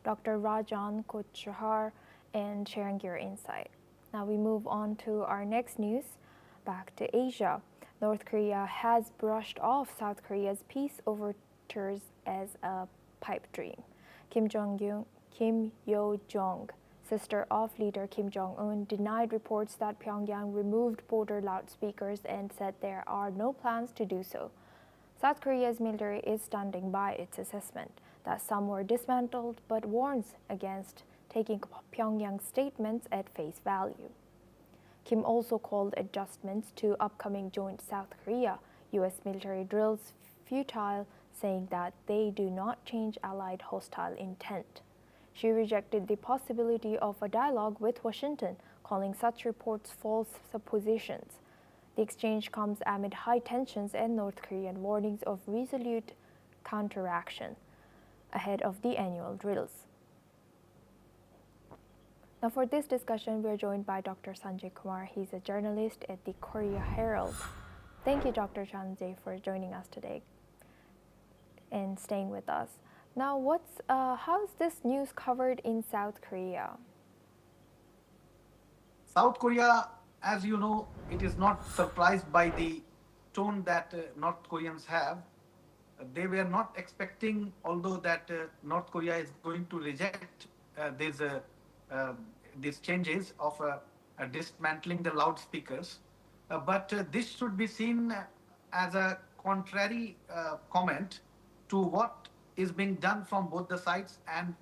Dr. Rajan Kochhar, and sharing your insight. Now we move on to our next news. Back to Asia. North Korea has brushed off South Korea's peace overtures as a pipe dream. Kim Yo Jong, sister of leader Kim Jong-un, denied reports that Pyongyang removed border loudspeakers and said there are no plans to do so. South Korea's military is standing by its assessment that some were dismantled, but warns against taking Pyongyang's statements at face value. Kim also called adjustments to upcoming joint South Korea-US military drills futile, saying that they do not change Allied hostile intent. She rejected the possibility of a dialogue with Washington, calling such reports false suppositions. The exchange comes amid high tensions and North Korean warnings of resolute counteraction ahead of the annual drills. Now for this discussion, we are joined by Dr. Sanjay Kumar. He's a journalist at the Korea Herald. Thank you, Dr. Sanjay, for joining us today and staying with us. Now, how's this news covered in South Korea? South Korea, as you know, it is not surprised by the tone that North Koreans have. They were not expecting, although that North Korea is going to reject these changes of dismantling the loudspeakers. But this should be seen as a contrary comment to what is being done from both the sides, and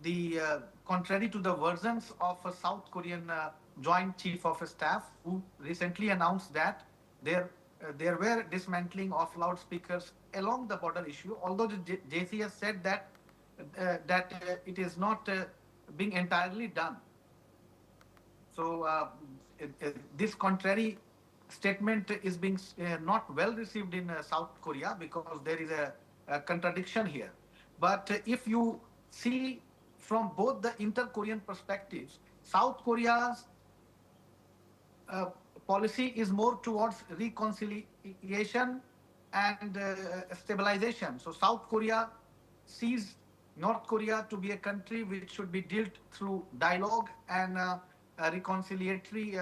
the contrary to the versions of a South Korean Joint Chief of Staff, who recently announced that there were dismantling of loudspeakers along the border issue, although the JCS said that it is not being entirely done. So this contrary statement is being not well received in South Korea, because there is a contradiction here. But if you see from both the inter-Korean perspectives, South Korea's policy is more towards reconciliation and stabilization. So South Korea sees North Korea to be a country which should be dealt through dialogue and reconciliatory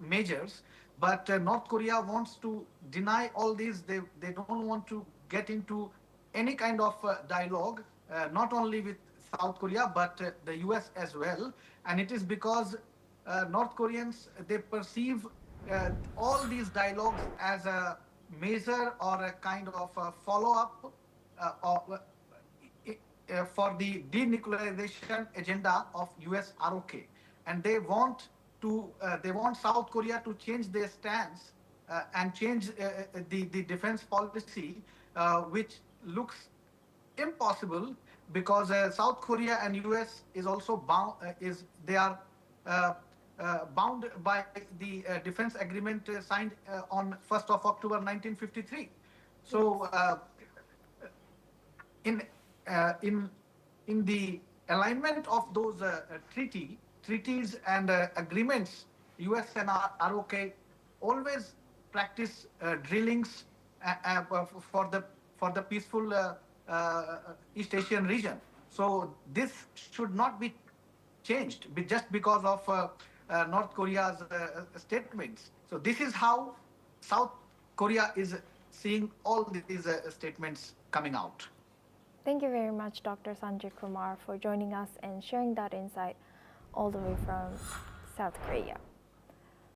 measures. But North Korea wants to deny all these. They don't want to get into any kind of dialogue, not only with South Korea, but the US as well. And it is because North Koreans, they perceive all these dialogues as a measure or a kind of a follow-up for the denuclearization agenda of US ROK. And they want South Korea to change their stance and change the defense policy, which looks impossible, because South Korea and US is also bound. They are bound by the defense agreement signed on 1st of October 1953. So in the alignment of those treaties and agreements, US and ROK always practice drillings for the peaceful East Asian region. So this should not be changed just because of North Korea's statements. So this is how South Korea is seeing all these statements coming out. Thank you very much, Dr. Sanjay Kumar, for joining us and sharing that insight all the way from South Korea.